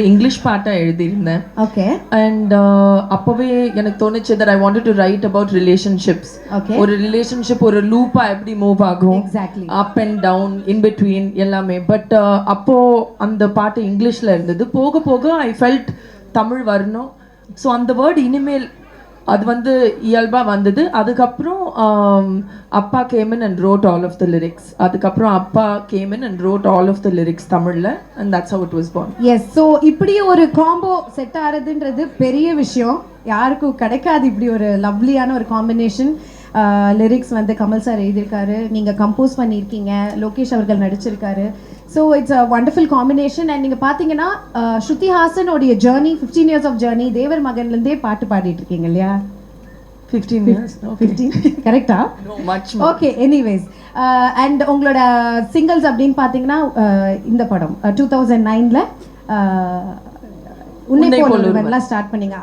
English பாட்டா எழுதியிருந்தேன். Okay. And அப்போவே எனக்கு தோணுச்சு that I wanted to write about relationships. Okay. ஒரு ரிலேஷன்ஷிப் ஒரு லூப்பா எப்படி மூவ் ஆகும், Exactly. Up and down, in between எல்லாமே. பட் அப்போ அந்த பாட்டு இங்கிலீஷ்ல இருந்தது. போக போக ஐ ஃபெல்ட் தமிழ் வரணும். ஸோ அந்த வேர்டு இனிமேல் அது வந்து இயல்பாக வந்தது. அதுக்கப்புறம் அப்பா came in and wrote all of the lyrics. அதுக்கப்புறம் அப்பா came in and wrote all of the lyrics தமிழில். And that's how it was born. Yes. So இப்படி ஒரு காம்போ செட் ஆகிறதுன்றது பெரிய விஷயம். யாருக்கும் கிடைக்காது இப்படி ஒரு லவ்லியான ஒரு காம்பினேஷன். லிரிக்ஸ் வந்து கமல் சார் எழுதியிருக்காரு, நீங்கள் கம்போஸ் பண்ணியிருக்கீங்க, லோகேஷ் அவர்கள் நடிச்சிருக்காரு. So it's a wonderful combination. And நீங்கள் பார்த்தீங்கன்னா ஸ்ருதி ஹாசனோடைய ஜேர்னி 15 இயர்ஸ் ஆஃப் ஜேர்னி, தேவர் மகன்லேருந்தே பாட்டு பாடிட்டு இருக்கீங்க இல்லையா? 15 years. 15 கரெக்டா? மச். ஓகே. எனிவேஸ், அண்ட் உங்களோட சிங்கிள்ஸ் அப்படின்னு பார்த்தீங்கன்னா இந்த படம் 2009ல் உன்னை போல் ஒருவன்லாம் ஸ்டார்ட் பண்ணீங்க.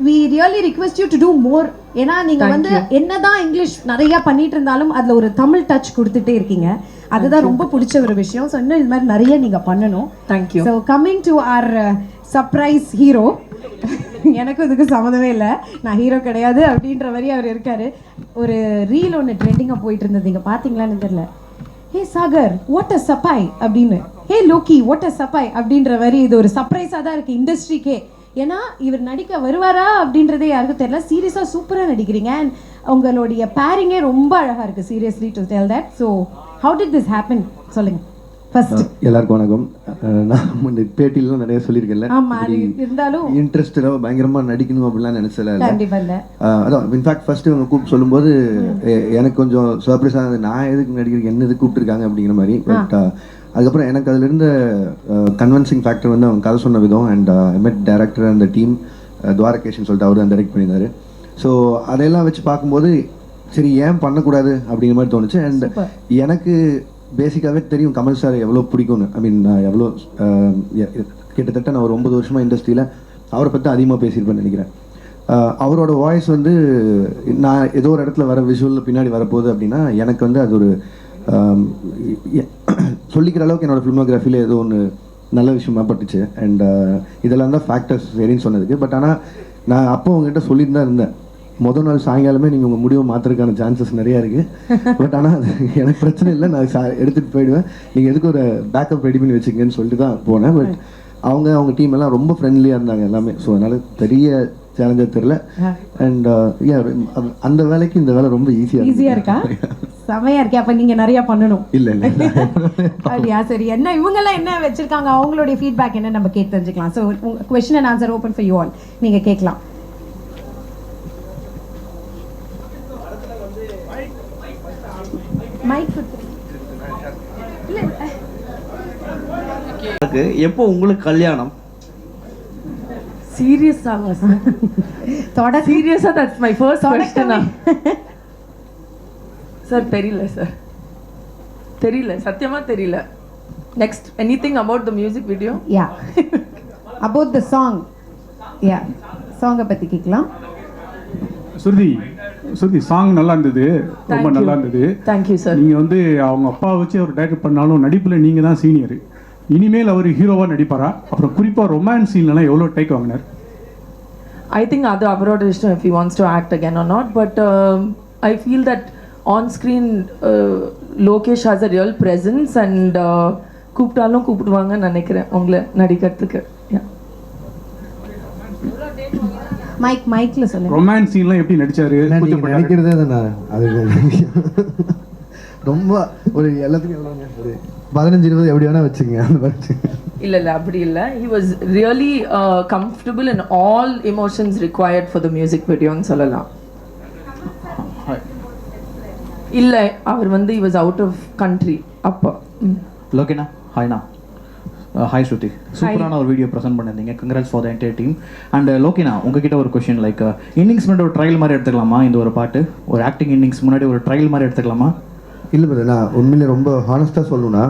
we really request you to do more. ஏன்னா நீங்க வந்து என்னதான் இங்கிலீஷ் நிறைய பண்ணிட்டு இருந்தாலும் அதுல ஒரு தமிழ் டச் கொடுத்துட்டே இருக்கீங்க. அதுதான் ரொம்ப பிடிச்ச ஒரு விஷயம். ஸோ இன்னும் இது மாதிரி நிறைய நீங்க பண்ணணும். Thank you. So coming to our surprise hero. எனக்கும் இதுக்கு சம்மந்தமே இல்லை, நான் ஹீரோ கிடையாது அப்படின்ற மாதிரி அவர் இருக்காரு. ஒரு ரீல் ஒன்று ட்ரெண்டிங்காக போயிட்டு இருந்தது, நீங்கள் பார்த்தீங்களான்னு தெரியல. ஹே சாகர் வாட் அ சப்பாய் அப்படின்னு, ஹே லோக்கி வாட் அ சப்பாய் அப்படின்ற மாதிரி. இது ஒரு சர்ப்ரைஸாக தான் இருக்குது இண்டஸ்ட்ரிக்கே. ஏன்னா இவர் நடிக்க வருவாரா அப்படின்றதே யாருக்கும் தெரியல. சீரியஸாக சூப்பராக நடிக்கிறீங்க. அண்ட் உங்களுடைய பேரிங்கே ரொம்ப அழகாக இருக்குது. Seriously to tell that. So how did this happen சொல்லுங்கள் ஃபர்ஸ்ட். எல்லாருக்கும் வணக்கம். நான் இந்த பேட்டிலாம் நிறைய சொல்லியிருக்கேன்ல. ஆமாம், இருந்தாலும் இன்ட்ரெஸ்டடாக பயங்கரமாக நடிக்கணும் அப்படிலாம் நினச்சல. கண்டிப்பாக இல்லை. அதான் இன்ஃபேக்ட் ஃபர்ஸ்ட்டு அவங்க கூப்பிட்டு சொல்லும்போது எனக்கு கொஞ்சம் சர்ப்ரைஸாக இருந்தது. நான் எதுக்கு நடிக்கிறேன், என்ன எதுக்கு கூப்பிட்டுருக்காங்க அப்படிங்கிற மாதிரி. பட் அதுக்கப்புறம் எனக்கு அதில் இருந்த கன்வென்சிங் ஃபேக்டர் வந்து அவங்க கதை சொன்ன விதம். அண்ட் மெட் டைரக்டர் அந்த டீம் துவாரகேஷன் சொல்லிட்டு அவர் தான் டைரக்ட் பண்ணியிருந்தாரு. ஸோ அதையெல்லாம் வச்சு பார்க்கும்போது சரி ஏன் பண்ணக்கூடாது அப்படிங்கிற மாதிரி தோணுச்சு. அண்ட் எனக்கு பேசிக்காகவே தெரியும் கமல் சார் எவ்வளோ பிடிக்கும்னு. ஐ மீன் நான் எவ்வளோ கிட்டத்தட்ட நான் ஒரு 9 வருஷமாக இண்டஸ்ட்ரியில் அவரை பற்றி அதிகமாக பேசியிருப்பேன்னு நினைக்கிறேன். அவரோட வாய்ஸ் வந்து நான் ஏதோ ஒரு இடத்துல வர விஷுவலில் பின்னாடி வரப்போகுது அப்படின்னா எனக்கு வந்து அது ஒரு சொல்லிக்கிற அளவுக்கு என்னோடய ஃபிலிமோகிராஃபியில் ஏதோ ஒன்று நல்ல விஷயமா பட்டுச்சு. அண்ட் இதெல்லாம் தான் ஃபேக்டர்ஸ் சரின்னு சொன்னதுக்கு. பட் ஆனால் நான் அப்போ உங்ககிட்ட சொல்லிட்டு தான் இருந்தேன், முதல் நாள் சாயங்காலமே நீங்கள் உங்கள் முடிவை மாற்றுறதுக்கான சான்சஸ் நிறையா இருக்குது. பட் ஆனால் அது எனக்கு பிரச்சனை இல்லை, நான் எடுத்துகிட்டு போயிடுவேன், நீங்கள் எதுக்கு ஒரு பேக்கப் ரெடி பண்ணி வச்சுக்கங்கன்னு சொல்லிட்டு தான் போனேன். பட் அவங்க டீம் எல்லாம் ரொம்ப ஃப்ரெண்ட்லியாக இருந்தாங்க எல்லாமே. ஸோ அதனால் பெரிய சேலஞ்சாக தெரியல. அண்ட் அந்த வேலைக்கு இந்த வேலை ரொம்ப ஈஸியாக இருக்கா? செமையா இருக்கே. அப்ப நீங்க நிறைய பண்ணணும். இல்ல அப்படியா? சரி, என்ன இவங்கெல்லாம் என்ன வச்சிருக்காங்க, அவங்களுடைய ஃபீட்பேக் என்ன நம்ம கேட்டு தெரிஞ்சுக்கலாம். So question and answer open for you all. நீங்க கேட்கலாம். மைக் எப்போ உங்களுக்கு கல்யாணம்? சீரியஸாங்க சார்? சீரியஸா? That's my first question. Sir தெரியல சார், தெரியல, சத்தியமா தெரியல. Next anything about the music video? Yeah, about the song. Yeah, சாங்கை பத்தி கேட்கலாம். சுருதி சாங் நல்லா இருந்தது, ரொம்ப நல்லா இருந்தது. Thank you sir. நீங்கள் வந்து அவங்க அப்பா வச்சு அவர் டைரக்ட் பண்ணாலும் நடிப்பில் நீங்கள் தான் சீனியர். இனிமேல் அவர் ஹீரோவாக நடிப்பாரா? அப்புறம் குறிப்பாக ரொமான்ஸ் சீன்லாம் எவ்வளோ டேக் வாங்கினார்? ஐ திங்க் அது அவரோட இஷ்டம், if he wants to act again or not. But I feel that on screen Lokesh has a real presence and கூப்பிட்டாலும் கூப்பிடுவாங்கன்னு நினைக்கிறேன் உங்களை நடிக்கிறதுக்கு. மைக்ல சொல்லுங்க. ரொமான்ஸ் சீன்லாம் எப்படி நடிச்சாரு? நினைக்கிறதே தான் அது ரொம்ப ஒரு எல்லாத்துக்கும் எவ்வளோங்க, ஒரு 15-20 எப்படி வேணா வச்சுக்கங்க அந்த மாதிரி. இல்ல அப்படி இல்லை. he was really comfortable in all emotions required for the music video ன்னு சொல்லலாம். இல்ல அவர் வந்து he was out of country அப்போ. லோகேனா ஹாய்னா. ஹாய் ஸ்ருதி, சூப்பரான ஒரு வீடியோ ப்ரெசென்ட் பண்ணியிருந்தீங்க. Congrats for the entire team. And லோகேனா, உங்ககிட்ட ஒரு கொஸ்டின். லைக் இன்னிங்ஸ் முன்னாடி ஒரு ட்ரையல் மாதிரி எடுத்துக்கலாமா இந்த ஒரு பாட்டு? ஒரு ஆக்டிங் இன்னிங்ஸ் முன்னாடி ஒரு ட்ரையல் மாதிரி எடுத்துக்கலாமா? இல்லை பிரதர், நான் உண்மையிலே ரொம்ப ஹானஸ்ட்டாக சொல்லணும்னா,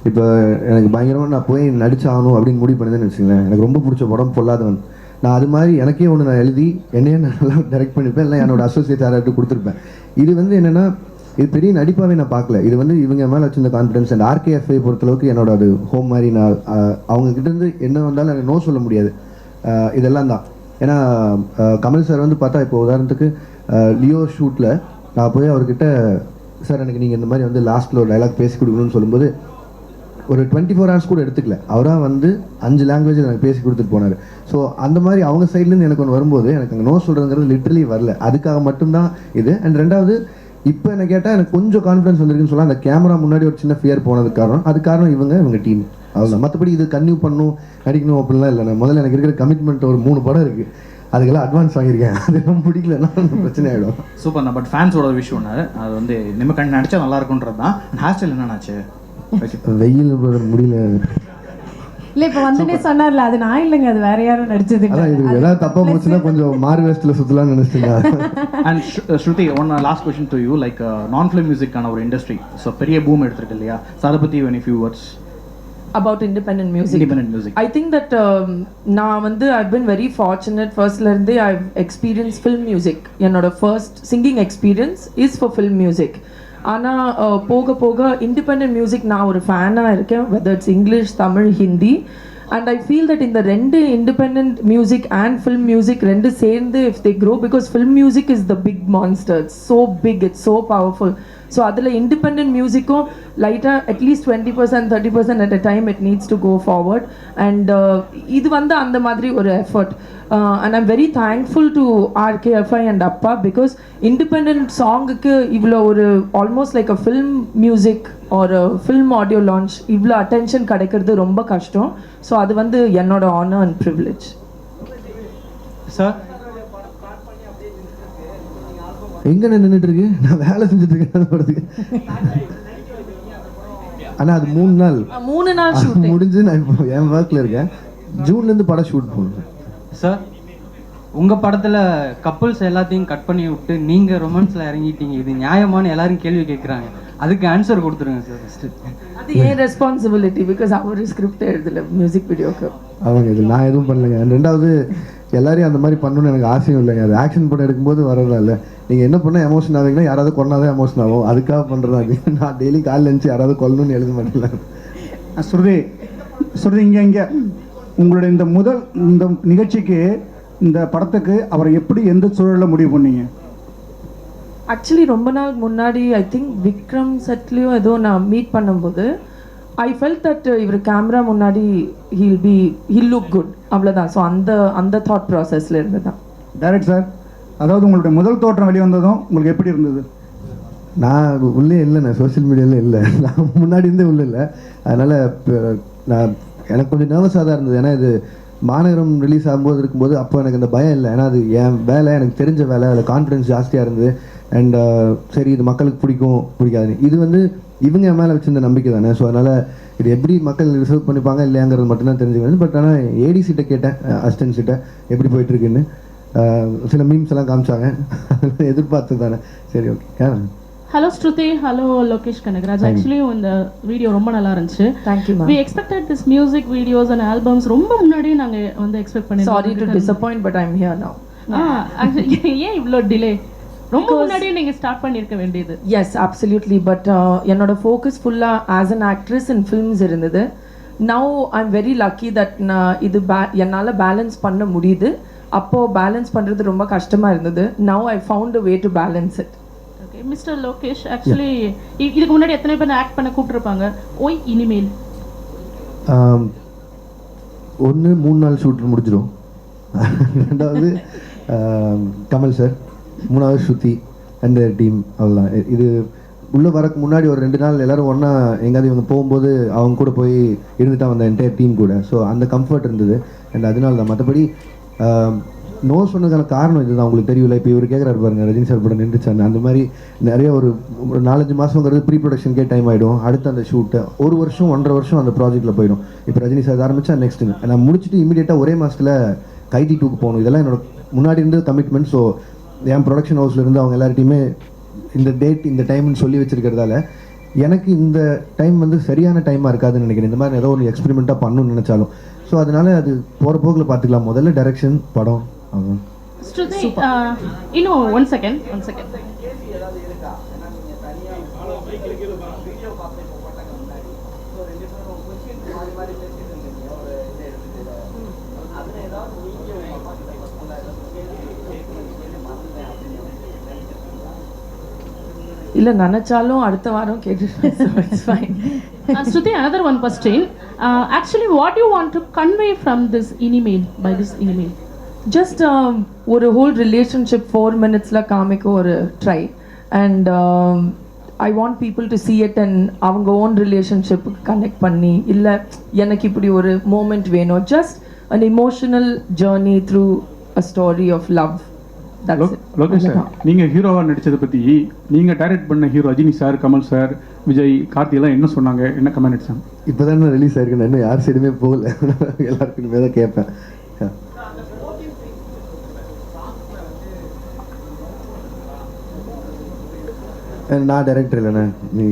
இப்போ எனக்கு பயங்கரமாக நான் போய் நடிச்சாகணும் அப்படின்னு முடிவு பண்ணதுன்னு வச்சுங்களேன். எனக்கு ரொம்ப பிடிச்ச படம் பொல்லாதவன். நான் அது மாதிரி எனக்கே ஒன்று நான் எழுதி என்னையே நான் நல்லா டைரக்ட் பண்ணியிருப்பேன், இல்லை என்னோட அசோசியேட் யாராட்டு கொடுத்துருப்பேன். இது வந்து என்னென்னா இது பெரிய நடிப்பாகவே நான் பார்க்கல. இது வந்து இவங்க மேலே வச்சிருந்த கான்ஃபிடன்ஸ் அண்ட் RKFஐ பொறுத்தளவுக்கு என்னோட அது ஹோம் மாதிரி. நான் அவங்க கிட்டேருந்து என்ன வந்தாலும் எனக்கு நோ சொல்ல முடியாது. இதெல்லாம் தான். ஏன்னா கமல் சார் வந்து பார்த்தா இப்போ உதாரணத்துக்கு லியோ ஷூட்டில் நான் போய் அவர்கிட்ட சார் எனக்கு நீங்கள் இந்த மாதிரி வந்து லாஸ்ட்டில் ஒரு டைலாக் பேசி கொடுக்கணும்னு சொல்லும்போது ஒரு 24 hours கூட எடுத்துக்கல. அவராக வந்து 5 லாங்குவேஜில் எனக்கு பேசி கொடுத்துட்டு போனார். ஸோ அந்த மாதிரி அவங்க சைட்லேருந்து எனக்கு ஒன்று வரும்போது எனக்கு அங்கே நோ சொல்கிறதுங்கிறது லிட்ரலி வரல. அதுக்காக மட்டும்தான் இது. அண்ட் ரெண்டாவது இப்போ என்ன கேட்டால் எனக்கு கொஞ்சம் கான்ஃபிடன்ஸ் வந்திருக்குன்னு சொல்லலாம். அந்த கேமரா முன்னாடி ஒரு சின்ன ஃபியர் போனதுக்கு காரணம் அது காரணம் இவங்க டீம். அவ்வளோதான். மற்றபடி இது கன்டினியூ பண்ணணும் நடிக்கணும் அப்படிலாம் இல்லை. நான் முதல்ல எனக்கு இருக்கிற கமிட்மெண்ட் ஒரு 3 படம் இருக்குது. அதுக்கெல்லாம் அட்வான்ஸ் வாங்கியிருக்கேன். அதெல்லாம் பிடிக்கலன்னா பிரச்சனை ஆகிடும். சூப்பர். பட் ஃபேன்ஸோட விஷயம் ஒன்று, அது வந்து நம்ம நடிச்சா நல்லா இருக்குன்றது தான். ஹேர் ஸ்டைல் என்னன்னாச்சு? வெயில் முடியல இல்ல இப்ப வந்துட்டே சொன்னார்ல, அது நான் இல்லைங்க, அது வேற யாரும் நடிச்சது. அதான் இது ஏதாவது தப்பா போச்சுன்னா கொஞ்சம் மாறு வேஸ்ட்ல சுத்தலாம்னு நினைச்சிட்டேன். And Shruti, one last question to you. Like நான் ஃபிலிம் மியூசிக்கான ஒரு இண்டஸ்ட்ரி ஸோ பெரிய பூம் எடுத்துருக்கு இல்லையா? ஸோ அதை பற்றி when few words about independent music. I think that நான் வந்து I've been very fortunate. Firstல இருந்தே I've experienced film music. என்னோட first singing experience is for film music. ஆனால் போக போக இண்டிபெண்ட் மியூசிக் நான் ஒரு ஃபேனாக இருக்கேன், whether it's English, Tamil, Hindi. And I feel that இந்த 2 independent music and film music 2 சேர்ந்து if they grow, because film music is the big monster. It's so big, it's so powerful. So அதில் independent மியூசிக்கும் லைட்டாக at least 20% 30% at a time it needs to go forward. And இது வந்து அந்த மாதிரி ஒரு effort. And I'm very thankful to RKFI and அப்பா, because independent சாங்குக்கு இவ்வளோ ஒரு almost like a film music ஒரு ஃபில்ம் ஆடியோ லான்ச் இவ்வளோ அட்டென்ஷன் கிடைக்கிறது ரொம்ப கஷ்டம். ஸோ அது வந்து என்னோட ஆனர் அண்ட் ப்ரிவிலேஜ். சார் எங்க நின்றுட்டு இருக்கு? நான் வேலை செஞ்சுட்டு இருக்கேன் படத்துக்கு. ஆனா அது 3 நாள் ஷூட்டிங் முடிஞ்சு நான் இப்போ என் ஒர்க்ல இருக்கேன். ஜூன்லேருந்து படம் ஷூட் பண்ணுறேன். சார், உங்கள் படத்தில் கப்புள்ஸ் எல்லாத்தையும் கட் பண்ணி விட்டு நீங்கள் ரொமான்ஸில் இறங்கிட்டீங்க, இது நியாயமானு எல்லாரும் கேள்வி கேட்குறாங்க. அதுக்கு ஆன்சர் கொடுத்துருங்க சார் ஃபஸ்ட்டு. அது ஏன் ரெஸ்பான்சிபிலிட்டி? பிகாஸ் அவர் ஸ்கிரிப்ட் எழுதல மியூசிக் வீடியோக்கு. அவங்க இது நான் எதுவும் பண்ணலைங்க. ரெண்டாவது எல்லாரையும் அந்த மாதிரி பண்ணணும்னு எனக்கு ஆசையும் இல்லைங்க. அது ஆக்ஷன் படம் எடுக்கும்போது வரதா இல்லை. நீங்கள் என்ன பண்ணால் எமோஷன் ஆகுங்கன்னா யாராவது கொண்டாதான் எமோஷன் ஆகும். அதுக்காக பண்ணுறதா அது. நான் டெய்லி காலையில் இருந்துச்சு யாராவது கொல்லணும்னு எழுத மாட்டேன். ஸ்ருதி இங்கே உங்களுடைய இந்த நிகழ்ச்சிக்கு இந்த படத்துக்கு அவரை எப்படி எந்த சூழலில் முடிவு பண்ணீங்க? ஆக்சுவலி ரொம்ப நாள் முன்னாடி ஐ திங்க் விக்ரம் செட்லேயோ ஏதோ நான் மீட் பண்ணும்போது ஐ ஃபெல்ட் தட் இவர் கேமரா முன்னாடி ஹில் லுக் குட், அவ்வளோதான். ஸோ அந்த தாட் ப்ராசஸில் இருந்து தான். டைரக்ட் சார், அதாவது உங்களுடைய முதல் தோற்றம் வெளிவந்ததும் உங்களுக்கு எப்படி இருந்தது? நான் உள்ளே இல்லை, நான் சோஷியல் மீடியாவில் இல்லை, நான் முன்னாடி இருந்தே உள்ளே இல்லை. அதனால் நான் எனக்கு கொஞ்சம் நர்வஸாக தான் இருந்தது. ஏன்னா இது மாநகரம் ரிலீஸ் ஆகும்போது இருக்கும்போது அப்போ எனக்கு அந்த பயம் இல்லை. ஏன்னா அது என் வேலை, எனக்கு தெரிஞ்ச வேலை, அதில் கான்ஃபிடன்ஸ் ஜாஸ்தியாக இருந்தது. அண்ட் சரி இது மக்களுக்கு பிடிக்கும் பிடிக்காதுன்னு, இது வந்து இவங்க என் மேலே வச்சிருந்த நம்பிக்கை தானே. ஸோ அதனால் இது எப்படி மக்கள் ரிசர்வ் பண்ணிப்பாங்க இல்லையாங்கிறது மட்டும்தான் தெரிஞ்சுக்கணும். பட் ஆனால் ஏடிசிட்ட கேட்டேன், அசிஸ்டன்ட்ஸிட்ட எப்படி போயிட்டுருக்குன்னு. சில மீம்ஸ் எல்லாம் காமிச்சாங்க, எதிர்பார்த்து தானே. சரி okay. Hello Shruti, hello Lokesh Kanagaraj. Actually இந்த வீடியோ ரொம்ப நல்லா இருந்துச்சு. Thank you ma'am. We expected this music videos and albums ரொம்ப முன்னாடியே நாங்கள் வந்து எக்ஸ்பெக்ட் பண்ணி. Sorry to disappoint but I am here now. ஏன் இவ்வளோ டிலே? ரொம்ப முன்னாடியே நீங்கள் ஸ்டார்ட் பண்ணியிருக்க வேண்டியது. Yes absolutely. பட் என்னோட ஃபோக்கஸ் ஃபுல்லாக as an actress in films இருந்தது. Now I am very lucky that நான் இது என்னால் பேலன்ஸ் பண்ண முடியுது. அப்போது பேலன்ஸ் பண்ணுறது ரொம்ப கஷ்டமாக இருந்தது. Now I found a way to balance it. Okay mister Lokesh, actually இதுக்கு முன்னாடி எத்தனை பேர் ஆக்ட் பண்ண கூப்பிட்டுருப்பாங்க? ஓய் இனிமேல் 3 நாள் ஷூட் முடிஞ்சிடும். ரெண்டாவது கமல் சார், 3வது ஸ்ருதி அண்ட் டீம், அவ்வளோதான். இது உள்ளே வரக்கு முன்னாடி ஒரு 2 நாள் எல்லோரும் ஒன்றா எங்கேயாவது இவங்க போகும்போது அவங்க கூட போய் இருந்துட்டு வந்த என்டையர் டீம் கூட. ஸோ அந்த கம்ஃபர்ட் இருந்தது. அண்ட் அதனால தான். மற்றபடி நோ சொன்னதுக்கான காரணம் இதுதான். உங்களுக்கு தெரியல, இப்போ இவர் கேட்குறாரு பாருங்க, ரஜினி சார் படம் நின்றுச்சாங்க. அந்த மாதிரி நிறைய ஒரு 4-5 மாதங்கிறது ப்ரீ ப்ரொடக்ஷனுக்கே டைம் ஆகிடும். அடுத்து அந்த ஷூட்டை 1 வருஷம் 1.5 வருஷம் அந்த ப்ராஜெக்ட்டில் போயிடும். இப்போ ரஜினி சார் ஆரம்பித்தா நெக்ஸ்ட்டுங்க நான் முடிச்சுட்டு இமீடியட்டாக ஒரே மாதத்தில் கைதி 2க்கு போகணும். இதெல்லாம் என்னோட முன்னாடி இருந்து கமிட்மெண்ட். ஸோ என் ப்ரொடக்ஷன் ஹவுஸ்லேருந்து அவங்க எல்லார்ட்டையுமே இந்த டேட் இந்த டைம்னு சொல்லி வச்சுருக்கிறதால எனக்கு இந்த டைம் வந்து சரியான டைமாக இருக்காதுன்னு நினைக்கிறேன். இந்த மாதிரி ஏதோ ஒரு எக்ஸ்பெரிமெண்ட்டாக பண்ணணும்னு நினச்சாலும். ஸோ அதனால அது போகிற போக்கில் பார்த்துக்கலாம். முதல்ல டைரக்ஷன், படம், அவ்வளோ. ஸ்ருதி, இன்னும் ஒன் செகண்ட். இல்லை நினச்சாலும் அடுத்த வாரம் கேட்டுருவேன். So it's fine. Shruti, another one question. Actually, what you want to convey from this email, by this email? Just ஒரு whole relationship 4 minutesல காமிக்க ஒரு try and I want people to see it and அவங்க own relationship connect பண்ணி இல்லை எனக்கு இப்படி ஒரு moment வேணும். Just an emotional journey through a story of love. That's it. Lokesh sir, நீங்கள் ஹீரோவாக நடித்ததை பற்றி நீங்கள் டைரக்ட் பண்ண hero Rajini sir, Kamal sir, Vijay, Karthi எல்லாம் என்ன சொன்னாங்க, என்ன கமெண்ட் அடிச்சாங்க? இப்போ தான் ரிலீஸ் ஆயிருக்கு, நான் இன்னும் யார் சைடுமே போகல. எல்லாருக்குமே தான் கேட்பேன். நான் டைரக்டர் இல்லைண்ணே, நீ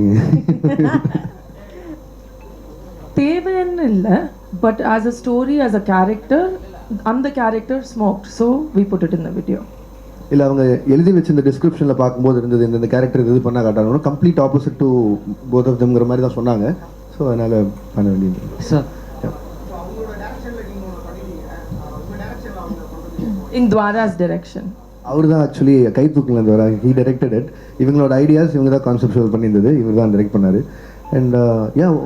தேவைன்னு இல்லை, but as a story, as a character, அந்த character smoked, so we put it in the video. இல்லை அவங்க எழுதி வச்சு இந்த டிஸ்கிரிப்ஷனில் பார்க்கும்போது இருந்தது இந்த கேரக்டர் இது பண்ண காட்டாங்க, complete opposite to both of தம்ங்கிற மாதிரி தான் சொன்னாங்க. ஸோ அதனால் பண்ண வேண்டியது. சார் இன் துவாராஸ் டைரக்ஷன் அவர் தான் ஆக்சுவலி கைத்தூக்கில் வர ஹீ டைரக்டட் இட். இவங்களோட ஐடியாஸ் இவங்க தான் கான்செப்டுவல் பண்ணியிருந்தது, இவர் தான் டைரக்ட் பண்ணார். அண்ட் ஏன்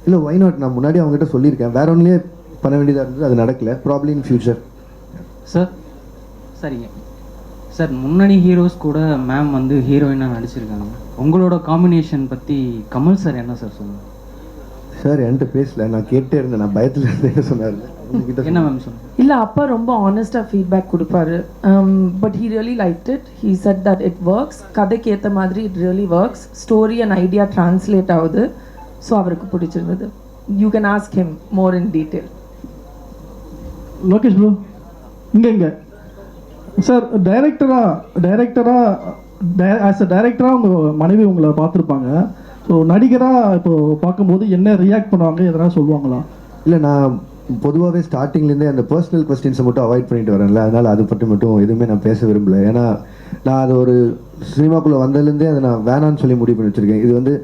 இல்லை ஒய் நாட், நான் முன்னாடி அவங்ககிட்ட சொல்லியிருக்கேன், வேற ஒன்றுலேயே பண்ண வேண்டியதாக இருந்தது, அது நடக்கல. Probably in future. சார் சரிங்க சார், முன்னணி ஹீரோஸ் கூட மேம் வந்து ஹீரோயினாக நடிச்சிருக்காங்க. உங்களோட காம்பினேஷன் பற்றி கமல் சார் என்ன சார் சொன்னாங்க? சார் என்கிட்ட பேசல, நான் கேட்டே இருந்தேன், நான் பயத்தில் இருந்தேன்னு சொன்னார். என்ன மேம் சொன்னாங்க? இல்லை அப்பா ரொம்ப ஆனஸ்டாக ஃபீட்பேக் கொடுப்பாரு. But he really like it. He set that it works, கதைக்கு ஏற்ற மாதிரி it really works, story and idea translate ஆகுது. ஸோ அவருக்கு பிடிச்சிருந்தது. You can ask him more in detail. Lokesh bro, இங்கே சார், டைரக்டராக ஆஸ் அ டைரக்டராக உங்கள் மனைவி உங்களை பார்த்துருப்பாங்க. ஸோ நடிகராக இப்போ பார்க்கும்போது என்ன ரியாக்ட் பண்ணுவாங்க, எதனா சொல்லுவாங்களா? இல்லை, நான் பொதுவாகவே ஸ்டார்டிங்லேருந்தே அந்த பர்சனல் கொஸ்டின்ஸை மட்டும் அவாய்ட் பண்ணிட்டு வரேன்ல, அதனால் அது பற்றி மட்டும் எதுவுமே நான் பேச விரும்பல. ஏன்னா நான் அது ஒரு சினிமாக்குள்ளே வந்ததுலேருந்தே அதை நான் வேணான்னு சொல்லி முடிவு பண்ணி வச்சுருக்கேன். இது வந்து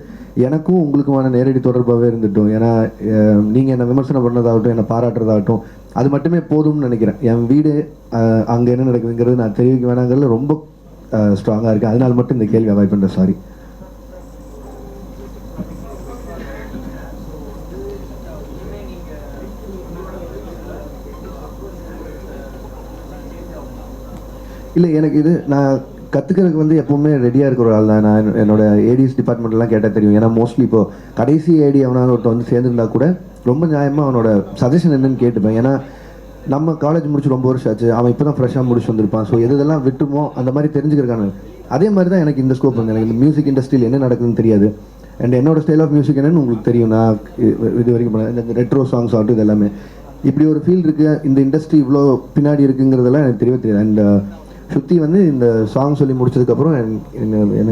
எனக்கும் உங்களுக்குமான நேரடி தொடர்பாகவே இருந்துட்டோம். ஏன்னா நீங்கள் என்னை விமர்சனம் பண்ணதாகட்டும், என்னை பாராட்டுறதாகட்டும், அது மட்டுமே போதும்னு நினைக்கிறேன். என் வீடு அங்கே என்ன நடக்குதுங்கிறது நான் தெரிவிக்க வேணாங்கிறதுல ரொம்ப ஸ்ட்ராங்காக இருக்கேன். அதனால் மட்டும் இந்த கேள்வி அவாய்ட் பண்ணுறேன். சாரி. இல்லை, எனக்கு இது நான் கற்றுக்கிறதுக்கு வந்து எப்போவுமே ரெடியாக இருக்கிற ஒரு ஆள் தான். நான் என்னோட ஏடிஎஸ் டிபார்ட்மெண்ட்லாம் கேட்டால் தெரியும். ஏன்னா மோஸ்ட்லி இப்போது கடைசி ஏடி அவனால ஒருத்தர் வந்து சேர்ந்துருந்தா கூட ரொம்ப நியாயமாக அவனோட சஜஷன் என்னன்னு கேட்டுப்பேன். ஏன்னா நம்ம காலேஜ் முடிச்சு ரொம்ப வருஷம் ஆச்சு, அவன் இப்போ தான் ஃப்ரெஷ்ஷாக முடிச்சு வந்திருப்பான். ஸோ எதெல்லாம் விட்டுமோ அந்த மாதிரி தெரிஞ்சுக்கிறக்கான அதே மாதிரி தான் எனக்கு இந்த ஸ்கோப் வந்து. எனக்கு இந்த மியூசிக் இண்டஸ்ட்ரியில் என்ன நடக்குதுன்னு தெரியாது. அண்ட் என்னோட ஸ்டைல் ஆஃப் மியூசிக் என்னன்னு உங்களுக்கு தெரியும். நான் இது வரைக்கும் பண்ணேன், இந்த ரெட்ரோ சாங்ஸ் ஆகட்டும், இது எல்லாமே இப்படி ஒரு ஃபீல் இருக்குது, இந்த இண்டஸ்ட்ரி இவ்வளோ பின்னாடி இருக்குங்கிறதெல்லாம் எனக்கு தெரியவே தெரியாது. அண்ட் ஸ்ருதி வந்து இந்த சாங் சொல்லி முடிச்சதுக்கப்புறம்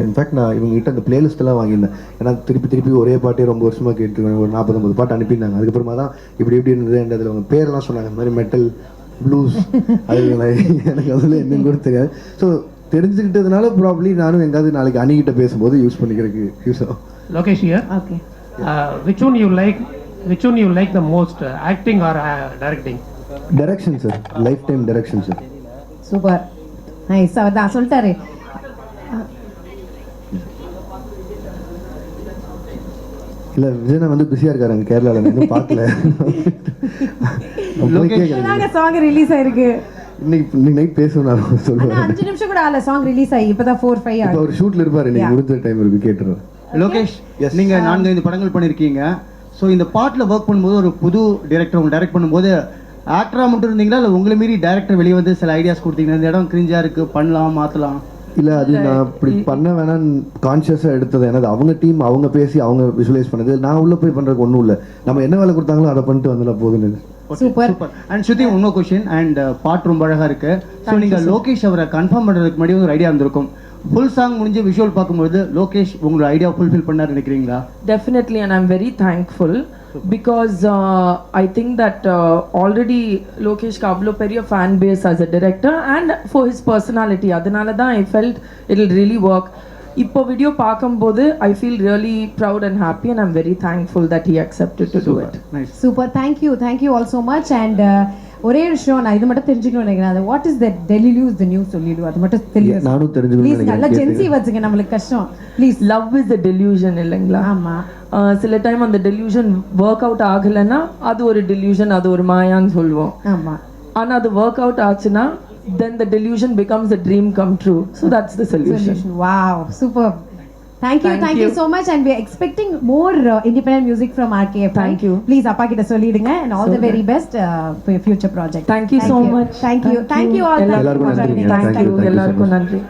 இன்ஃபேக்ட் நான் இவங்ககிட்ட அந்த பிளேலிஸ்ட்டெல்லாம் வாங்கியிருந்தேன். ஏன்னா திருப்பி ஒரே பாட்டே ரொம்ப வருஷமாக கேட்டுருக்கேன். ஒரு 40-50 பாட்டு அனுப்பியிருந்தாங்க. அதுக்கப்புறமா தான் இப்படி இருந்தது. அண்ட் அதில் அவங்க பேரெல்லாம் சொன்னாங்க, இந்த மாதிரி மெட்டல், ப்ளூஸ், அது எனக்கு அதில் என்னன்னு கூட தெரியாது. ஸோ தெரிஞ்சுக்கிட்டதுனால ப்ராப்ளி நானும் எங்காவது நாளைக்கு அணிகிட்ட பேசும்போது யூஸ் பண்ணிக்கிறதுக்கு யூஸ் ஆகும். Lokesh here. Okay. Which one you like the most, acting or directing? Direction sir, life time direction sir. Super, nice. அவர் தான் சொல்லிட்டாரு. இல்லை, விஜயனா வந்து பிஸியாக இருக்காரு அங்கே கேரளாவில், நான் இன்னும் பார்க்கல. சாங் ரிலீஸ் ஆயிருக்கு. இன்னைக்கு நைட் பேசணும் நான் சொல்லுவேன். 5 நிமிஷம் கூட ஆகல சாங் ரிலீஸ் ஆகி, இப்பதான் 4-5 இப்போ ஆகுது. ஒரு ஷூட்ல இருப்பாரு, இன்னைக்கு முடிஞ்ச டைம் இருக்கு, கேட்டுருவேன். லோகேஷ், நீங்க 4-5 படங்கள் பண்ணிருக்கீங்க. ஸோ இந்த பாட்டில் ஒர்க் பண்ணும்போது ஒரு புது டைரக்டர் உங்களை டைரக்ட் பண்ணும்போது ஆக்டரா மட்டும் இருந்தீங்களா, இல்லை உங்களை மீறி டைரக்டர் வெளியே வந்து சில ஐடியாஸ் கொடுத்தீங்கன்னா இந்த இடம் கிரிஞ்சா இருக்கு, பண்ணலாம், மாற்றலாம்? இல்லை, அது நான் இப்படி பண்ண வேணான்னு கான்ஷியஸாக எடுத்தது. ஏன்னா அவங்க டீம் அவங்க பேசி அவங்க விஷுவலைஸ் பண்ணது. நான் உள்ளே போய் பண்ணுறதுக்கு ஒன்றும் இல்லை. நம்ம என்ன வேலை கொடுத்தாங்களோ அதை பண்ணிட்டு வந்துட போகுதுன்னு. சூப்பர். அண்ட் ஸ்ருதி, இன்னொரு கொஸ்டின். அண்ட் பாட்டு ரொம்ப அழகாக இருக்கு. ஸோ நீங்கள் லோகேஷ் அவரை கன்ஃபார்ம் பண்ணுறதுக்கு முன்னாடி ஒரு ஐடியா இருந்திருக்கும். ஃபுல் சாங் முடிஞ்சு விஷுவல் பார்க்கும்போது லோகேஷ் உங்களோட ஐடியா ஃபுல்ஃபில் பண்ணார் நினைக்கிறீங்களா? Definitely, and I'm very thankful because I think that already Lokesh ka avlo periya fan base as a director and for his personality, adanala da I felt it'll really work. இப்போ video பார்க்கும்போது I feel really proud and happy and I'm very thankful that he accepted to do it. Super, thank you all so much. And ஒரே விஷயம் நான் இது மட்டும் தெரிஞ்சுக்கணும்னு நினைக்கிறேன். அது what is that டெலிலு is the new சொல்லிடு, அது மட்டும் தெரியும். நானும் தெரிஞ்சுக்கணும்னு ப்ளீஸ் நல்லா நினைக்கிறேன். ஜென்சி வச்சுங்க, நம்மளுக்கு கஷ்டம். Please. Love is the delusion இல்லைங்களா? ஆமா. சில டைம் அந்த டெலியூஷன் ஒர்க் அவுட் ஆகலைன்னா அது ஒரு டெலியூஷன், அது ஒரு மாயான்னு சொல்லுவோம். ஆமா. ஆனா அது ஒர்க் அவுட் ஆச்சுன்னா then the delusion becomes a dream come true. So that's the solution. Wow, superb. Thank you so much, and we are expecting more independent music from RKF. Thank you. Please appa kitta sollidunga, and all the very best for your future project. Thank you so much. Thank you all. எல்லாருக்கும் நன்றி. Thank you. எல்லாருக்கும் நன்றி.